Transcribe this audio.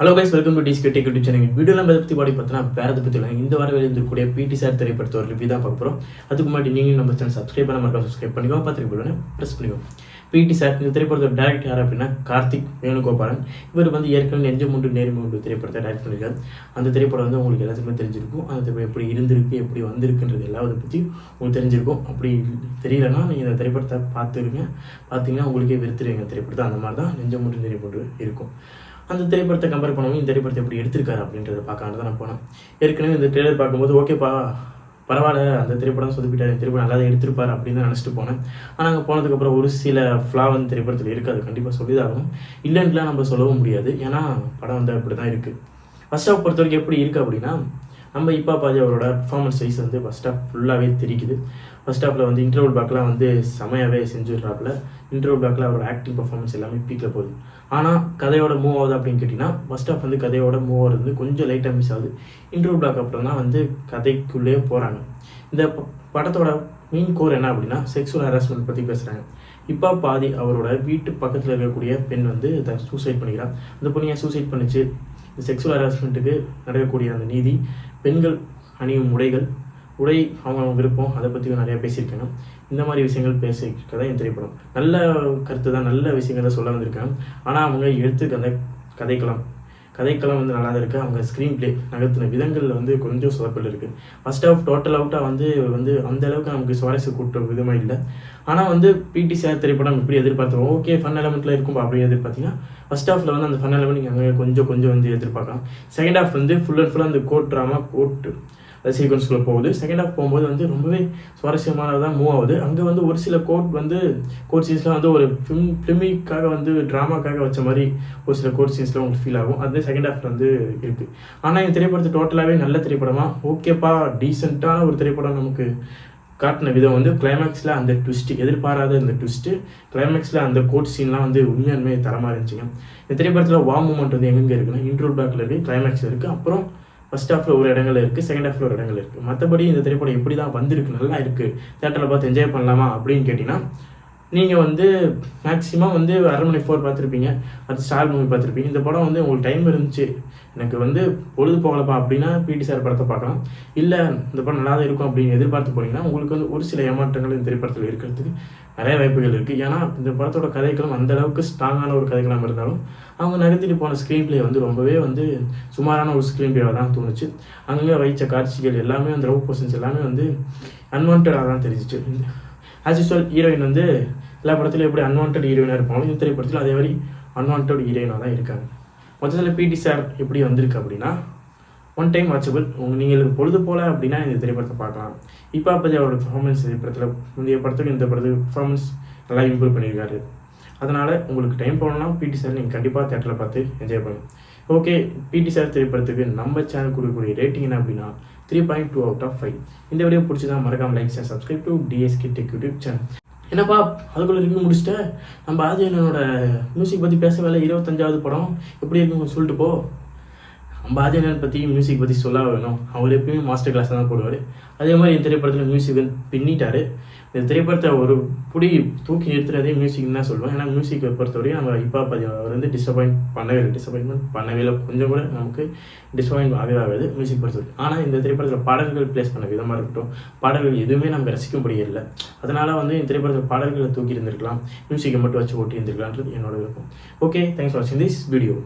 Hello guys, welcome to disk tech YouTube channel. வீடியோலாம் பற்றி பார்த்தீங்கன்னா வேறு பற்றி இல்லை. இந்த வாரம் வெளியிருக்கக்கூடிய பிடி சார் திரைப்படத்தை ஒரு ரிவ்யூ தான் பார்க்க போகிறோம். அதுக்கு முன்னாடி நீங்கள் நம்ம சேனல் சப்ஸ்கிரைப் பண்ண மாதிரி சப்ஸ்கிரைப் பண்ணிக்கோ, பார்த்துட்டு ப்ரெஸ் பண்ணிக்கோ. பிடி சார் இந்த திரைப்படத்தோட டேரக்டர் யார் அப்படின்னா கார்த்திக் வேணுகோபாலன். இவர் ஏற்கனவே நெஞ்சமுண்டு நேர்முண்டு திரைப்படத்தை டைரக்ட் பண்ணியிருக்காரு. அந்த திரைப்படம் உங்களுக்கு எல்லாத்துக்குமே தெரிஞ்சிருக்கும். அந்த திரைப்படம் எப்படி இருந்திருக்கு, எப்படி வந்திருக்குன்றது எல்லாத்தை பற்றி உங்களுக்கு தெரிஞ்சிருக்கும். அப்படி தெரியலன்னா நீங்கள் இந்த திரைப்படத்தை பார்த்தீங்கன்னா உங்களுக்கே வெறுத்துருவீங்க. திரைப்படத்தை அந்த மாதிரி தான் நெஞ்சமுண்டு நேர்முண்டு இருக்கும். அந்த திரைப்படத்தை கம்பேர் பண்ணுவோம், இந்த திரைப்படத்தை எப்படி எடுத்திருக்காரு அப்படின்றத பார்க்காண்டு தான் நான் போனேன். ஏற்கனவே இந்த ட்ரெய்லர் பார்க்கும்போது ஓகேப்பா பரவாயில்ல, அந்த திரைப்படம் சொதப்பிட்டார், இந்த திரைப்படம் நல்லா தான் எடுத்திருப்பார் அப்படின்னு நினச்சிட்டு போனேன். ஆனால் அங்கே போனதுக்கப்புறம் ஒரு சில ஃப்ளா வந்து திரைப்படத்தில் இருக்காது, கண்டிப்பாக சொல்லிதாகணும். இல்லைன்னுலாம் நம்ம சொல்லவும் முடியாது, ஏன்னா படம் வந்து அப்படி தான் இருக்குது. ஃபர்ஸ்ட் ஹாஃப் பொறுத்த வரைக்கும் எப்படி இருக்குது அப்படின்னா, நம்ம இப்போ பாதி அவரோட பர்ஃபார்மன்ஸ் வைஸ் ஃபர்ஸ்ட் ஹாஃப் ஃபுல்லாகவே தெரிக்குது. ஃபர்ஸ்ட் ஹாஃபில் இன்டர்வல் பேக்லாம் செமையாகவே செஞ்சுடுறாப்புல. இன்டர்வல் பேக்கில் அவரோட ஆக்டிங் பர்ஃபார்மன்ஸ் எல்லாமே பீக்கில் போகுது. ஆனால் கதையோட மூவ் ஆகுது அப்படின்னு கேட்டிங்கன்னா, ஃபர்ஸ்ட் ஹாஃப் கதையோட மூவ் ஆகுது கொஞ்சம் லைட்டாக மிஸ் ஆகுது. இன்டர்வல் பேக் அப்புறம் தான் கதைக்குள்ளேயே போகிறாங்க. இந்த படத்தோட மெயின் கோர் என்ன அப்படின்னா, செக்ஸுவல் ஹராஸ்மெண்ட் பற்றி பேசுகிறாங்க. இப்போ பாதி அவரோட வீட்டு பக்கத்தில் இருக்கக்கூடிய பெண் சூசைட் பண்ணிக்கிறான். அந்த பொண்ணு ஏன் சூசைட் பண்ணிச்சு, இந்த செக்ஸுவல் ஹராஸ்மெண்ட்டுக்கு நடக்கக்கூடிய அந்த நீதி, பெண்கள் அணியும் உடை அவங்க விருப்பம், அதை பற்றியும் நிறையா பேசியிருக்காங்க. இந்த மாதிரி விஷயங்கள் பேசியிருக்கதான் என் திரைப்படம். நல்ல கருத்து தான், நல்ல விஷயங்களை சொல்ல வந்திருக்காங்க. ஆனால் அவங்க எடுத்துக்க அந்த கதைக்களம் நல்லா தான் இருக்குது. அவங்க ஸ்க்ரீன் பிளே நகர்த்தின விதங்களில் கொஞ்சம் சொதப்பல் இருக்குது. ஃபர்ஸ்ட் ஹாஃப் டோட்டல் அவுட்டாக அந்த அளவுக்கு நமக்கு சுவாரஸ்யம் கூட்ட விதமாக இல்லை. ஆனால் பிடி சார் திரைப்படம் இப்படி எதிர்பார்த்தோம், ஓகே ஃபன் எலமெண்ட்டில் இருக்கும் அப்படி எதிர்பார்த்தீங்கன்னா, ஃபர்ஸ்ட் ஹாஃபில் அந்த ஃபன் எலமெண்ட் நீங்கள் அங்கே கொஞ்சம் எதிர்பார்க்கலாம். செகண்ட் ஹாஃப் ஃபுல் அண்ட் ஃபுல்லாக அந்த கோட் ட்ராமா சீக்வன்ஸ்குள்ளே போகுது. செகண்ட் ஹாஃப் போகும்போது ரொம்பவே சுவாரஸ்யமானதாக மூவ் ஆகுது. அங்கே ஒரு சில கோட் சீன்ஸ்லாம் ஒரு ஃபிலிமிக்காக ட்ராமாக்காக வச்ச மாதிரி ஒரு சில கோட் சீன்ஸ்லாம் உங்களுக்கு ஃபீல் ஆகும். அது செகண்ட் ஹாஃபில் இருக்குது. ஆனால் இந்த திரைப்படத்தை டோட்டலாகவே நல்ல திரைப்படமாக ஓகேப்பா டீசெண்டான ஒரு திரைப்படம் நமக்கு காட்டின விதம் கிளைமேக்ஸில் அந்த ட்விஸ்ட்டு, எதிர்பாராத இந்த ட்விஸ்ட்டு, கிளைமேக்ஸில் அந்த கோட் சீன்லாம் உண்மையாலுமே தரமாக இருந்துச்சுங்க. இந்த திரைப்படத்தில் வா மூமெண்ட் எங்கே இருக்குன்னா, இன்ட்ரோல் பேக்கில் இருக்குது, கிளைமேக்ஸில் இருக்குது, அப்புறம் ஃபர்ஸ்ட் ஹாஃபில் ஒரு இடங்கள் இருக்குது, செகண்ட் ஹாஃபில் ஒரு இடங்கள் இருக்குது. மற்றபடி இந்த திரைப்படம் எப்படி தான் வந்திருக்கு, நல்லா இருக்குது, தேட்டரில் பார்த்து என்ஜாய் பண்ணலாமா அப்படின்னு கேட்டிங்கன்னா, நீங்கள் மேக்ஸிமம் அரண்மனை 4 பார்த்துருப்பீங்க, அது ஸ்டார் மூவி பார்த்துருப்பீங்க. இந்த படம் உங்களுக்கு டைம் இருந்துச்சு, எனக்கு பொழுது போகலப்பா அப்படின்னா பிடி சார் படத்தை பார்க்கலாம். இல்லை இந்த படம் நல்லா தான் இருக்கும் அப்படின்னு எதிர்பார்த்து போனீங்கன்னா, உங்களுக்கு ஒரு சில ஏமாற்றங்கள் இந்த திரைப்படத்தில் இருக்கிறதுக்கு நிறைய வாய்ப்புகள் இருக்குது. ஏன்னா இந்த படத்தோட கதைக்களம் அந்தளவுக்கு ஸ்ட்ராங்கான ஒரு கதைக்களம் இருந்தாலும், அவங்க நகர்த்திட்டு போன ஸ்க்ரீன் பிளே ரொம்பவே சுமாரான ஒரு ஸ்க்ரீன் பிளேவாக தான் தோணுச்சு. அங்கங்கே வைச்ச காட்சிகள் எல்லாமே லவ் போர்ஷன்ஸ் எல்லாமே அன்வான்டாக தான் தெரிஞ்சிச்சு. ஆஸ் யூஸ்வல் ஹீரோயின் எல்லா படத்துலையும் எப்படி அன்வான்ட் ஹீரோயினாக இருப்பாங்களோ, இந்த திரைப்படத்தில் அதே மாதிரி அன்வான்ட் ஹீரோயினாக தான் இருக்காங்க. மொத்தத்தில் பிடி சார் எப்படி வந்திருக்கு அப்படின்னா, ஒன் டைம் வாட்சபிள். நீங்கள் பொழுது போல அப்படின்னா இந்த திரைப்படத்தை பார்க்கலாம். இப்போ அவரோட பர்ஃபார்மன்ஸ் திரைப்படத்தில் முந்தைய படத்துக்கு இந்த படத்துக்கு பர்ஃபார்மன்ஸ் நல்லா இம்ப்ரூவ் பண்ணியிருக்காரு. அதனால் உங்களுக்கு டைம் போகணும்னா பிடி சார் நீங்கள் கண்டிப்பாக தேட்டரில் பார்த்து என்ஜாய் பண்ணணும். ஓகே, பிடி சார் திரைப்படத்துக்கு நம்ம சேனல் கொடுக்கக்கூடிய ரேட்டிங் என்ன அப்படின்னா 3.2 out of 5. இந்த வீடியோ பிடிச்சதான் மறக்காம like and subscribe to TSK tech YouTube channel. என்னப்பா அதுக்குள்ளே ரிவ்யூ முடிச்சுட்டு நம்ம ஆதியனோட மியூசிக் பற்றி பேச வேலை 25வது படம் எப்படி இருக்குன்னு சொல்லிட்டு போ. நம்ம ஆதியனன் பற்றி மியூசிக் பற்றி சொல்ல வேணும், அவர் எப்பயுமே மாஸ்டர் கிளாஸ் தான் போடுவார். அதே மாதிரி இந்த திரைப்படத்தில் மியூசிக் பின்னிட்டார். இந்த திரைப்படத்தை ஒரு புடி தூக்கி நிறுத்துறதே மியூசிக்னு தான் சொல்லுவேன். ஏன்னா மியூசிக்கை பொறுத்தவரையும் நம்ம இப்போ அவர் டிசப்பாயின்மெண்ட் பண்ணவே இல்லை, கொஞ்சம் கூட நமக்கு டிசப்பாயின்ட் ஆகாது மியூசிக் பொறுத்தவரைக்கும். ஆனால் இந்த திரைப்படத்தில் பாடல்கள் பிளேஸ் பண்ண விதமாக இருக்கட்டும், பாடல்கள் எதுவுமே நமக்கு ரசிக்கும்படியே இல்லை. அதனால் இந்த திரைப்படத்தில் பாடல்களை தூக்கி இருந்திருக்கலாம், மியூசிக்கை மட்டும் வச்சு ஓட்டி இருந்திருக்கலான்றது என்னோட விருப்பம். ஓகே, தேங்க்ஸ் ஃபார் வாட்சிங் திஸ் வீடியோ.